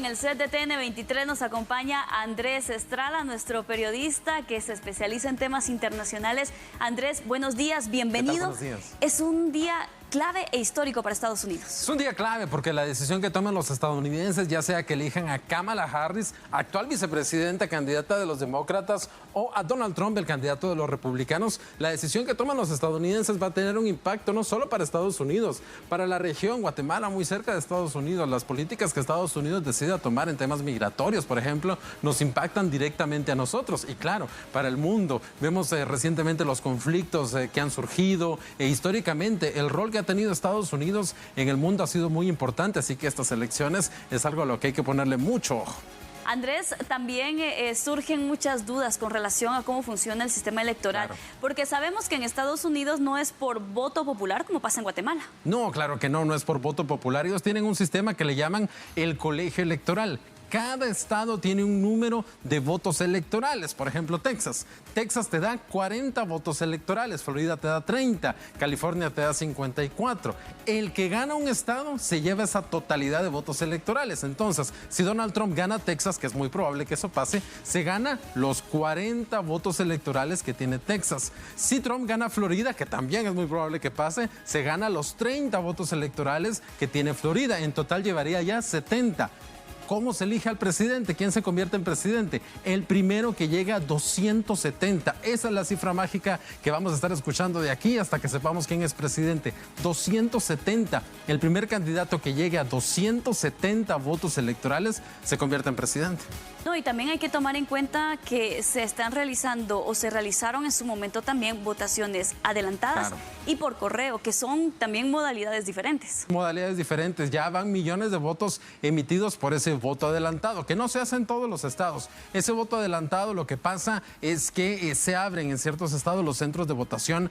en el set de TN23 nos acompaña Andrés Estrada, nuestro periodista que se especializa en temas internacionales. Andrés, buenos días, bienvenido. Buenos días. Es un día clave e histórico para Estados Unidos. Es un día clave porque la decisión que toman los estadounidenses, ya sea que elijan a Kamala Harris, actual vicepresidenta, candidata de los demócratas, o a Donald Trump, el candidato de los republicanos, la decisión que toman los estadounidenses va a tener un impacto no solo para Estados Unidos, para la región, Guatemala, muy cerca de Estados Unidos. Las políticas que Estados Unidos decida tomar en temas migratorios, por ejemplo, nos impactan directamente a nosotros. Y claro, para el mundo, vemos recientemente los conflictos que han surgido e históricamente el rol que ha tenido Estados Unidos en el mundo ha sido muy importante, así que estas elecciones es algo a lo que hay que ponerle mucho ojo. Andrés, también surgen muchas dudas con relación a cómo funciona el sistema electoral, claro, porque sabemos que en Estados Unidos no es por voto popular como pasa en Guatemala. No, claro que no es por voto popular. Ellos tienen un sistema que le llaman el colegio electoral. Cada estado tiene un número de votos electorales. Por ejemplo, Texas. Texas te da 40 votos electorales, Florida te da 30, California te da 54. El que gana un estado se lleva esa totalidad de votos electorales. Entonces, si Donald Trump gana Texas, que es muy probable que eso pase, se gana los 40 votos electorales que tiene Texas. Si Trump gana Florida, que también es muy probable que pase, se gana los 30 votos electorales que tiene Florida. En total llevaría ya 70. ¿Cómo se elige al presidente? ¿Quién se convierte en presidente? El primero que llega a 270. Esa es la cifra mágica que vamos a estar escuchando de aquí hasta que sepamos quién es presidente. 270. El primer candidato que llegue a 270 votos electorales se convierte en presidente. No, y también hay que tomar en cuenta que se están realizando o se realizaron en su momento también votaciones adelantadas, claro, y por correo, que son también modalidades diferentes. Modalidades diferentes. Ya van millones de votos emitidos por ese voto adelantado, que no se hace en todos los estados. Ese voto adelantado, lo que pasa es que se abren en ciertos estados los centros de votación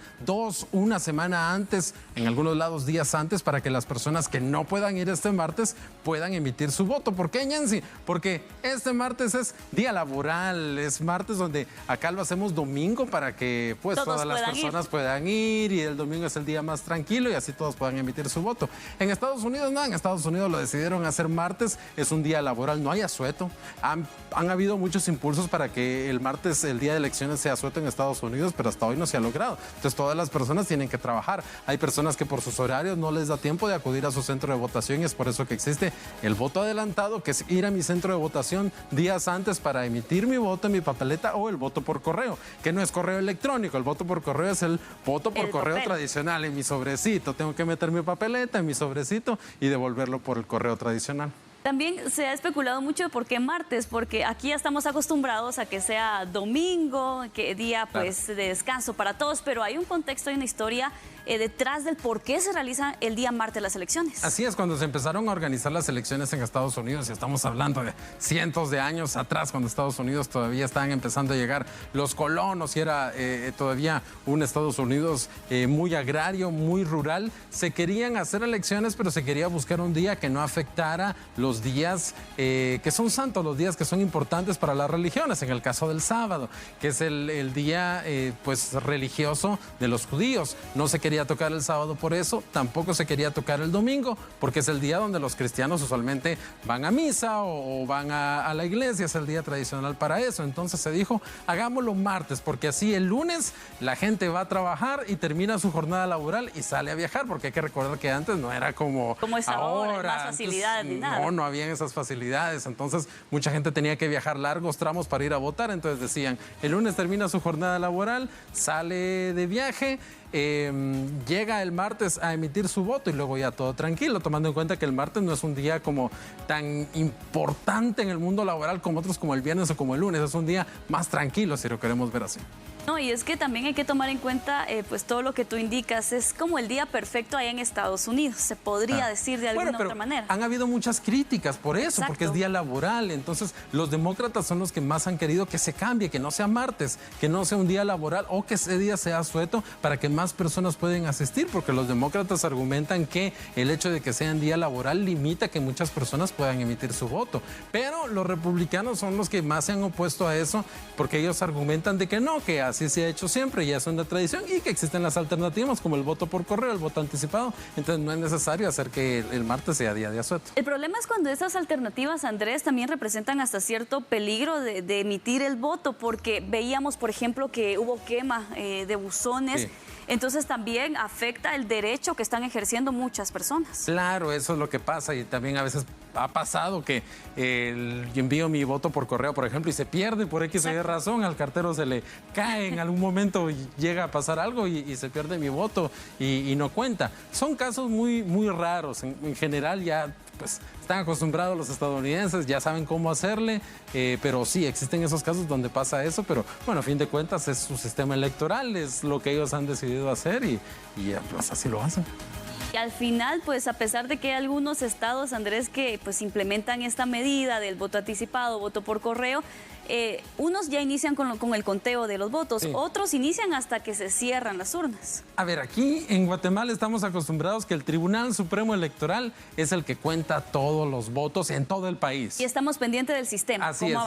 una semana antes, en algunos lados días antes, para que las personas que no puedan ir este martes puedan emitir su voto. ¿Por qué, Yancy? Porque este martes es día laboral, es martes donde acá lo hacemos domingo para que pues todas las personas puedan ir, y el domingo es el día más tranquilo y así todos puedan emitir su voto. En Estados Unidos no, en Estados Unidos lo decidieron hacer martes, es un día laboral, no hay asueto. Han habido muchos impulsos para que el martes, el día de elecciones, sea asueto en Estados Unidos, pero hasta hoy no se ha logrado. Entonces todas las personas tienen que trabajar. Hay personas que por sus horarios no les da tiempo de acudir a su centro de votación, y es por eso que existe el voto adelantado, que es ir a mi centro de votación días antes para emitir mi voto en mi papeleta, o el voto por correo, que no es correo electrónico. El voto por correo es el voto por correo tradicional, en mi sobrecito. Tengo que meter mi papeleta en mi sobrecito y devolverlo por el correo tradicional. También se ha especulado mucho de por qué martes, porque aquí ya estamos acostumbrados a que sea domingo, que día pues de descanso para todos, pero hay un contexto y una historia detrás del por qué se realizan el día martes las elecciones. Así es, cuando se empezaron a organizar las elecciones en Estados Unidos, y estamos hablando de cientos de años atrás, cuando Estados Unidos todavía estaban empezando a llegar los colonos y era todavía un Estados Unidos muy agrario, muy rural, se querían hacer elecciones, pero se quería buscar un día que no afectara los días que son santos, los días que son importantes para las religiones. En el caso del sábado, que es el día pues religioso de los judíos, no se quería tocar el sábado por eso, tampoco se quería tocar el domingo, porque es el día donde los cristianos usualmente van a misa o van a la iglesia, es el día tradicional para eso. Entonces se dijo, hagámoslo martes, porque así el lunes la gente va a trabajar y termina su jornada laboral y sale a viajar, porque hay que recordar que antes no era como es ahora, más facilidades ni nada. No habían esas facilidades, entonces mucha gente tenía que viajar largos tramos para ir a votar. Entonces decían, el lunes termina su jornada laboral, sale de viaje, llega el martes a emitir su voto y luego ya todo tranquilo, tomando en cuenta que el martes no es un día como tan importante en el mundo laboral como otros, como el viernes o como el lunes. Es un día más tranquilo, si lo queremos ver así. No, y es que también hay que tomar en cuenta pues todo lo que tú indicas, es como el día perfecto allá en Estados Unidos, se podría decir de alguna otra manera. Han habido muchas críticas por eso, exacto, porque es día laboral. Entonces los demócratas son los que más han querido que se cambie, que no sea martes, que no sea un día laboral, o que ese día sea asueto para que más personas puedan asistir, porque los demócratas argumentan que el hecho de que sea en día laboral limita que muchas personas puedan emitir su voto. Pero los republicanos son los que más se han opuesto a eso, porque ellos argumentan de que no, que así se ha hecho siempre, ya es una tradición, y que existen las alternativas como el voto por correo, el voto anticipado. Entonces no es necesario hacer que el martes sea día de asueto. El problema es cuando esas alternativas, Andrés, también representan hasta cierto peligro de emitir el voto, porque veíamos, por ejemplo, que hubo quema de buzones. Sí. Entonces también afecta el derecho que están ejerciendo muchas personas. Claro, eso es lo que pasa, y también a veces ha pasado que yo envío mi voto por correo, por ejemplo, y se pierde por X o Y razón, al cartero se le cae en algún momento, y llega a pasar algo y se pierde mi voto y no cuenta. Son casos muy, muy raros. En general ya pues están acostumbrados los estadounidenses, ya saben cómo hacerle, pero sí, existen esos casos donde pasa eso, pero bueno, a fin de cuentas es su sistema electoral, es lo que ellos han decidido hacer y pues así lo hacen. Y al final, pues a pesar de que hay algunos estados, Andrés, que pues implementan esta medida del voto anticipado, voto por correo, unos ya inician con el conteo de los votos, sí. Otros inician hasta que se cierran las urnas. A ver, aquí en Guatemala estamos acostumbrados que el Tribunal Supremo Electoral es el que cuenta todos los votos en todo el país. Y estamos pendientes del sistema. Así es,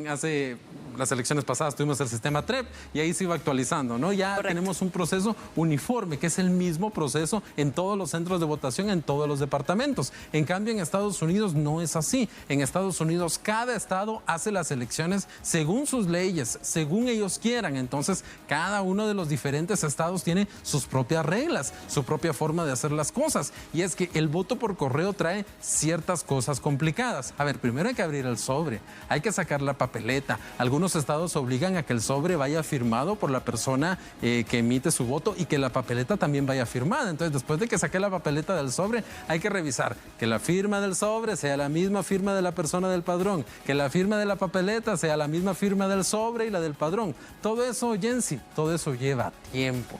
hace las elecciones pasadas tuvimos el sistema TREP y ahí se iba actualizando, ¿no? Ya correcto. Tenemos un proceso uniforme, que es el mismo proceso en todos los centros de votación, en todos los departamentos. En cambio, en Estados Unidos no es así. En Estados Unidos, cada estado hace las elecciones según sus leyes, según ellos quieran. Entonces, cada uno de los diferentes estados tiene sus propias reglas, su propia forma de hacer las cosas. Y es que el voto por correo trae ciertas cosas complicadas. A ver, primero hay que abrir el sobre, hay que sacar la papeleta. Algunos estados obligan a que el sobre vaya firmado por la persona que emite su voto y que la papeleta también vaya firmada. Entonces, después de que saqué la papeleta del sobre, hay que revisar que la firma del sobre sea la misma firma de la persona del padrón, que la firma de la papeleta sea la misma firma del sobre y la del padrón. Todo eso, Jensi, todo eso lleva tiempo.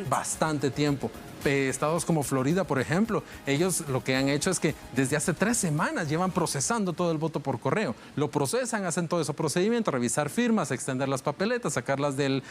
Bastante tiempo. Estados como Florida, por ejemplo, ellos lo que han hecho es que desde hace 3 semanas llevan procesando todo el voto por correo. Lo procesan, hacen todo ese procedimiento, revisar firmas, extender las papeletas, sacarlas del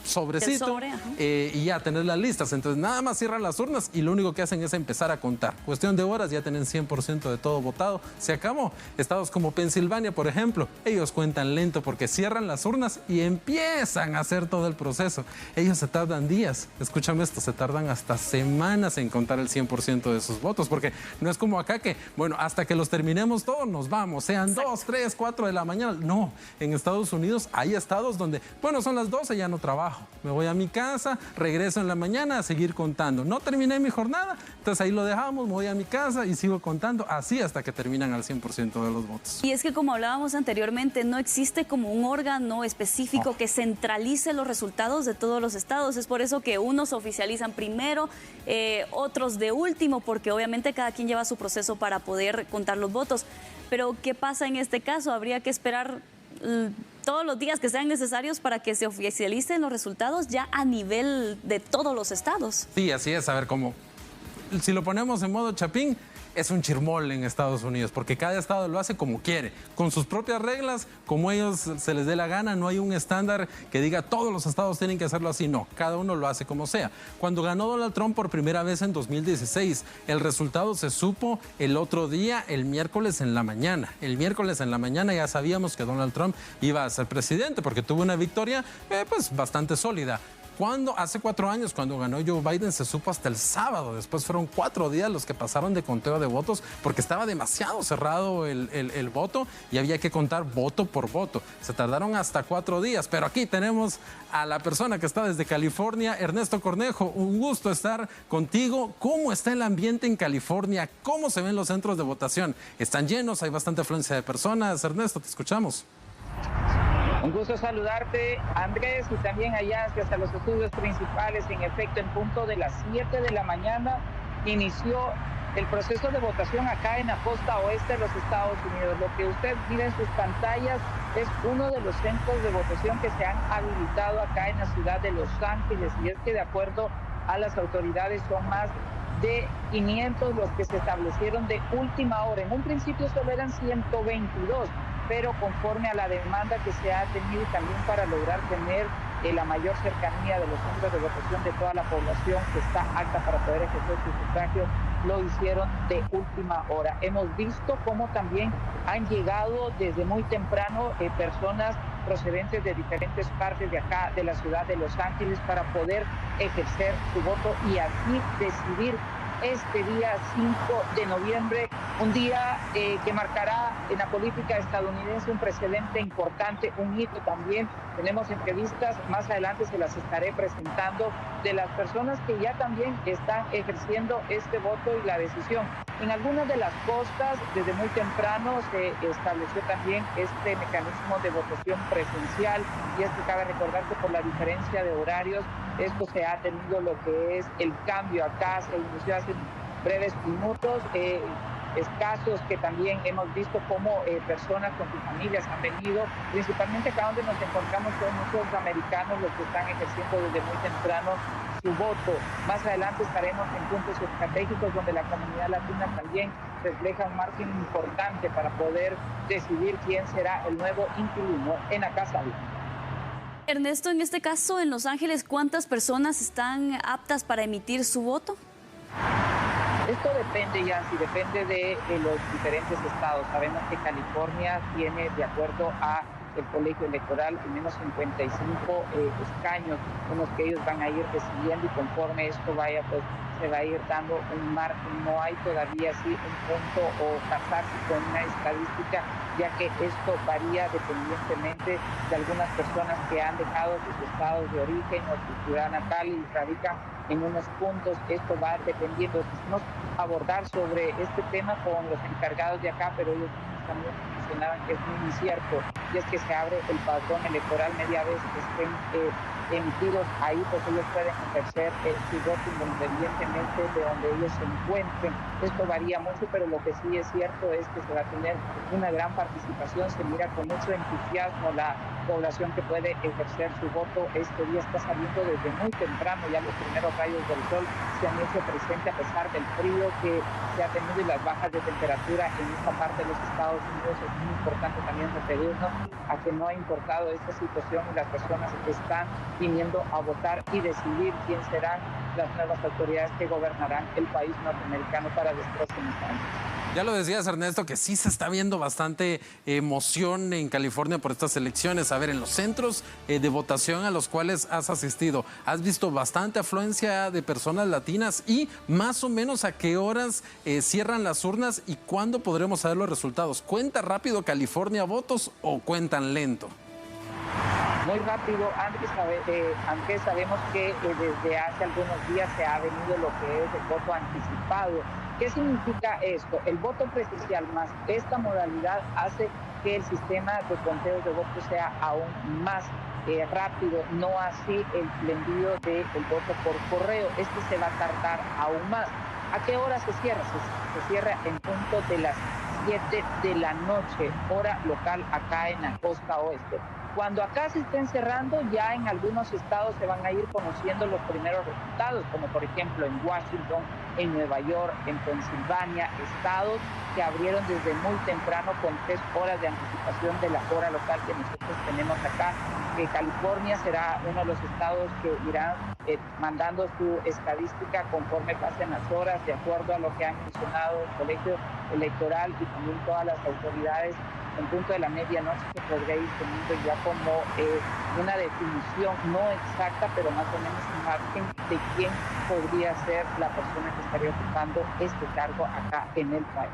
sobrecito y ya tener las listas. Entonces nada más cierran las urnas y lo único que hacen es empezar a contar. Cuestión de horas, ya tienen 100% de todo votado. Se acabó. Estados como Pensilvania, por ejemplo, ellos cuentan lento porque cierran las urnas y empiezan a hacer todo el proceso. Ellos se tardan días. Escúchame esto. Se tardan hasta semanas en contar el 100% de sus votos, porque no es como acá que, bueno, hasta que los terminemos todos nos vamos, sean 2, 3, 4 de la mañana. No, en Estados Unidos hay estados donde, bueno, son las 12, ya no trabajo, me voy a mi casa, regreso en la mañana a seguir contando. No terminé mi jornada, entonces ahí lo dejamos, me voy a mi casa y sigo contando, así hasta que terminan al 100% de los votos. Y es que, como hablábamos anteriormente, no existe como un órgano específico que centralice los resultados de todos los estados. Es por eso que unos oficializan primero, otros de último, porque obviamente cada quien lleva su proceso para poder contar los votos. Pero ¿qué pasa en este caso? Habría que esperar todos los días que sean necesarios para que se oficialicen los resultados ya a nivel de todos los estados. Sí, así es. A ver, como si lo ponemos en modo chapín, es un chirmol en Estados Unidos, porque cada estado lo hace como quiere, con sus propias reglas, como ellos se les dé la gana. No hay un estándar que diga todos los estados tienen que hacerlo así, no, cada uno lo hace como sea. Cuando ganó Donald Trump por primera vez en 2016, el resultado se supo el otro día, el miércoles en la mañana. El miércoles en la mañana ya sabíamos que Donald Trump iba a ser presidente, porque tuvo una victoria pues bastante sólida. Hace 4 años, cuando ganó Joe Biden, se supo hasta el sábado. Después fueron 4 días los que pasaron de conteo de votos porque estaba demasiado cerrado el voto y había que contar voto por voto. Se tardaron hasta 4 días. Pero aquí tenemos a la persona que está desde California, Ernesto Cornejo. Un gusto estar contigo. ¿Cómo está el ambiente en California? ¿Cómo se ven los centros de votación? ¿Están llenos? ¿Hay bastante afluencia de personas? Ernesto, te escuchamos. Un gusto saludarte, Andrés, y también allá hasta los estudios principales. En efecto, en punto de las 7 de la mañana inició el proceso de votación acá en la costa oeste de los Estados Unidos. Lo que usted mira en sus pantallas es uno de los centros de votación que se han habilitado acá en la ciudad de Los Ángeles, y es que de acuerdo a las autoridades son más de 500 los que se establecieron de última hora. En un principio solo eran 122, pero conforme a la demanda que se ha tenido y también para lograr tener la mayor cercanía de los centros de votación de toda la población que está apta para poder ejercer su sufragio, lo hicieron de última hora. Hemos visto cómo también han llegado desde muy temprano personas procedentes de diferentes partes de acá, de la ciudad de Los Ángeles, para poder ejercer su voto y así decidir este día 5 de noviembre, un día que marcará en la política estadounidense un precedente importante, un hito también. Tenemos entrevistas, más adelante se las estaré presentando, de las personas que ya también están ejerciendo este voto y la decisión. En algunas de las costas, desde muy temprano, se estableció también este mecanismo de votación presencial, y es que cabe recordar que por la diferencia de horarios, esto se ha tenido lo que es el cambio acá, se inició hace breves minutos, escasos, que también hemos visto cómo personas con sus familias han venido, principalmente acá donde nos encontramos con muchos americanos, los que están ejerciendo desde muy temprano su voto. Más adelante estaremos en puntos estratégicos donde la comunidad latina también refleja un margen importante para poder decidir quién será el nuevo inquilino en la Casa Blanca. Ernesto, en este caso, en Los Ángeles, ¿cuántas personas están aptas para emitir su voto? Esto depende, Yancy, depende de los diferentes estados. Sabemos que California tiene, de acuerdo a el colegio electoral, al menos 55 escaños con los que ellos van a ir decidiendo, y conforme esto vaya, pues se va a ir dando un margen. No hay todavía así un punto o casarse con una estadística, ya que esto varía dependientemente de algunas personas que han dejado sus estados de origen o su ciudad natal y radican en unos puntos. Esto va dependiendo. Quisimos abordar sobre este tema con los encargados de acá, pero ellos también mencionaban que es muy incierto, y es que se abre el padrón electoral media vez que estén emitidos ahí, pues ellos pueden ejercer su voto independientemente de donde ellos se encuentren. Esto varía mucho, pero lo que sí es cierto es que se va a tener una gran participación. Se mira con mucho entusiasmo la población que puede ejercer su voto. Este día está saliendo desde muy temprano, ya los primeros rayos del sol se han hecho presente a pesar del frío que se ha tenido y las bajas de temperatura en esta parte de los Estados Unidos. Es muy importante también referirnos a que no ha importado esta situación y las personas están viniendo a votar y decidir quién serán las nuevas autoridades que gobernarán el país norteamericano para los próximos años. Ya lo decías, Ernesto, que sí se está viendo bastante emoción en California por estas elecciones. A ver, en los centros de votación a los cuales has asistido, ¿has visto bastante afluencia de personas latinas? Y más o menos, ¿a qué horas cierran las urnas y cuándo podremos saber los resultados? ¿Cuenta rápido California votos o cuentan lento? Muy rápido, aunque sabemos que desde hace algunos días se ha venido lo que es el voto anticipado. ¿Qué significa esto? El voto presencial más esta modalidad hace que el sistema de conteos de votos sea aún más rápido, no así el envío del voto por correo. Este se va a tardar aún más. ¿A qué hora se cierra? Se cierra en punto de las 7 de la noche, hora local acá en la costa oeste. Cuando acá se estén cerrando, ya en algunos estados se van a ir conociendo los primeros resultados, como por ejemplo en Washington, en Nueva York, en Pensilvania, estados que abrieron desde muy temprano con 3 horas de anticipación de la hora local que nosotros tenemos acá. Que California será uno de los estados que irán mandando su estadística conforme pasen las horas, de acuerdo a lo que ha mencionado el colegio electoral y también todas las autoridades. En punto de la medianoche se podría ir teniendo ya como una definición no exacta, pero más o menos un margen de quién podría ser la persona que estaría ocupando este cargo acá en el país.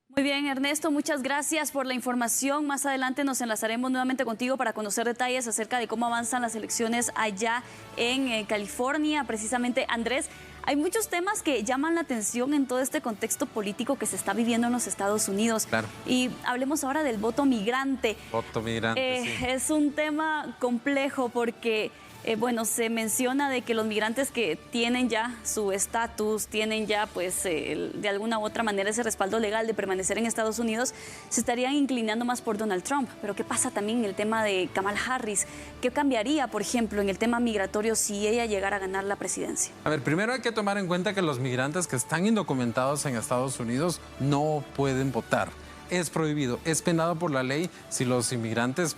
Muy bien, Ernesto, muchas gracias por la información. Más adelante nos enlazaremos nuevamente contigo para conocer detalles acerca de cómo avanzan las elecciones allá en California. Precisamente, Andrés, hay muchos temas que llaman la atención en todo este contexto político que se está viviendo en los Estados Unidos. Claro. Y hablemos ahora del voto migrante. Voto migrante, sí. Es un tema complejo porque bueno, se menciona de que los migrantes que tienen ya su estatus, tienen ya pues de alguna u otra manera ese respaldo legal de permanecer en Estados Unidos, se estarían inclinando más por Donald Trump. Pero ¿qué pasa también en el tema de Kamala Harris? ¿Qué cambiaría, por ejemplo, en el tema migratorio si ella llegara a ganar la presidencia? A ver, primero hay que tomar en cuenta que los migrantes que están indocumentados en Estados Unidos no pueden votar. es prohibido, es penado por la ley si los inmigrantes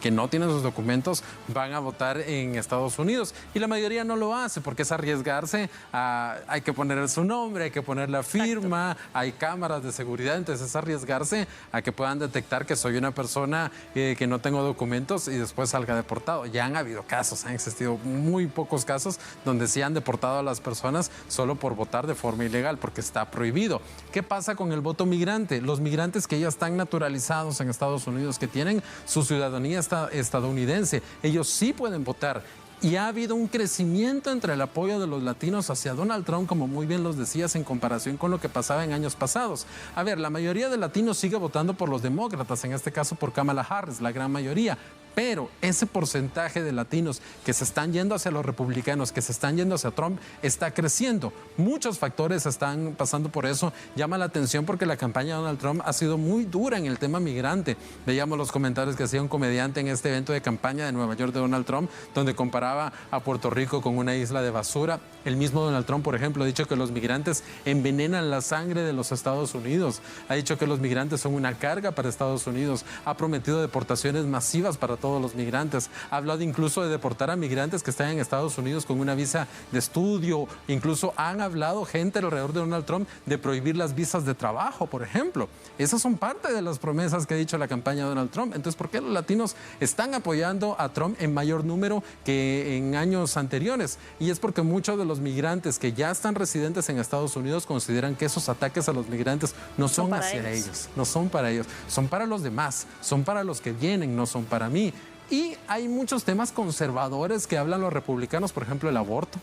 que no tienen sus documentos van a votar en Estados Unidos. Y la mayoría no lo hace porque es arriesgarse hay que poner su nombre, hay que poner la firma, exacto, hay cámaras de seguridad, entonces es arriesgarse a que puedan detectar que soy una persona que no tengo documentos y después salga deportado. Ya han habido casos, han existido muy pocos casos donde sí han deportado a las personas solo por votar de forma ilegal, porque está prohibido. ¿Qué pasa con el voto migrante? Los migrantes que ya están naturalizados en Estados Unidos, que tienen su ciudadanía estadounidense, ellos sí pueden votar. Y ha habido un crecimiento entre el apoyo de los latinos hacia Donald Trump, como muy bien los decías, en comparación con lo que pasaba en años pasados. A ver, la mayoría de latinos sigue votando por los demócratas, en este caso por Kamala Harris, la gran mayoría. Pero ese porcentaje de latinos que se están yendo hacia los republicanos, que se están yendo hacia Trump, está creciendo. Muchos factores están pasando por eso. Llama la atención porque la campaña de Donald Trump ha sido muy dura en el tema migrante. Veíamos los comentarios que hacía un comediante en este evento de campaña de Nueva York de Donald Trump, donde comparaba a Puerto Rico con una isla de basura. El mismo Donald Trump, por ejemplo, ha dicho que los migrantes envenenan la sangre de los Estados Unidos. Ha dicho que los migrantes son una carga para Estados Unidos. Ha prometido deportaciones masivas para todos los migrantes. Ha hablado incluso de deportar a migrantes que están en Estados Unidos con una visa de estudio. Incluso han hablado gente alrededor de Donald Trump de prohibir las visas de trabajo, por ejemplo. Esas son parte de las promesas que ha dicho la campaña de Donald Trump. Entonces, ¿por qué los latinos están apoyando a Trump en mayor número que en años anteriores? Y es porque muchos de los migrantes que ya están residentes en Estados Unidos consideran que esos ataques a los migrantes no son hacia ellos, no son para ellos, son para los demás, son para los que vienen, no son para mí. Y hay muchos temas conservadores que hablan los republicanos, por ejemplo, el aborto,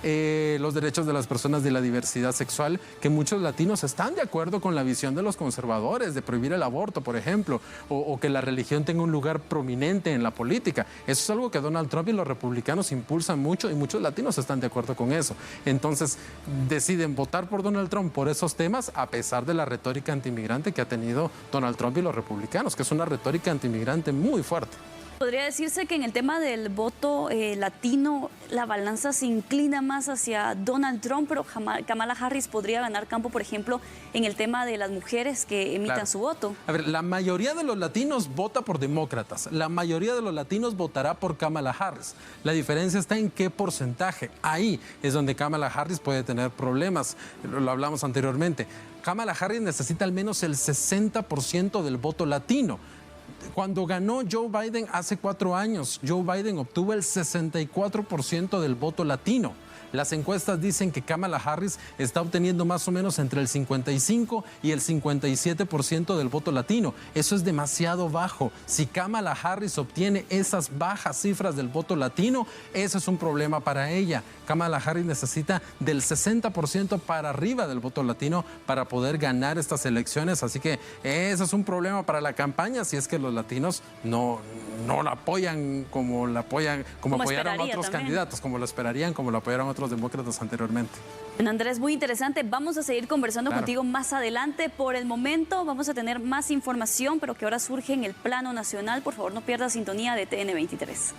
los derechos de las personas de la diversidad sexual, que muchos latinos están de acuerdo con la visión de los conservadores, de prohibir el aborto, por ejemplo, o que la religión tenga un lugar prominente en la política. Eso es algo que Donald Trump y los republicanos impulsan mucho y muchos latinos están de acuerdo con eso. Entonces, deciden votar por Donald Trump por esos temas, a pesar de la retórica antimigrante que ha tenido Donald Trump y los republicanos, que es una retórica antimigrante muy fuerte. Podría decirse que en el tema del voto latino la balanza se inclina más hacia Donald Trump, pero Kamala Harris podría ganar campo, por ejemplo, en el tema de las mujeres que emitan su voto. A ver, la mayoría de los latinos vota por demócratas, la mayoría de los latinos votará por Kamala Harris. La diferencia está en qué porcentaje. Ahí es donde Kamala Harris puede tener problemas, lo hablamos anteriormente. Kamala Harris necesita al menos el 60% del voto latino. Cuando ganó Joe Biden hace 4 años, Joe Biden obtuvo el 64% del voto latino. Las encuestas dicen que Kamala Harris está obteniendo más o menos entre el 55 y el 57% del voto latino. Eso es demasiado bajo. Si Kamala Harris obtiene esas bajas cifras del voto latino, eso es un problema para ella. Kamala Harris necesita del 60% para arriba del voto latino para poder ganar estas elecciones. Así que ese es un problema para la campaña si es que los latinos no la apoyan como apoyaron otros candidatos, como lo esperarían, como lo apoyaron otros demócratas anteriormente. Andrés, muy interesante. Vamos a seguir conversando contigo más adelante. Por el momento vamos a tener más información, pero que ahora surge en el plano nacional. Por favor, no pierdas sintonía de TN23.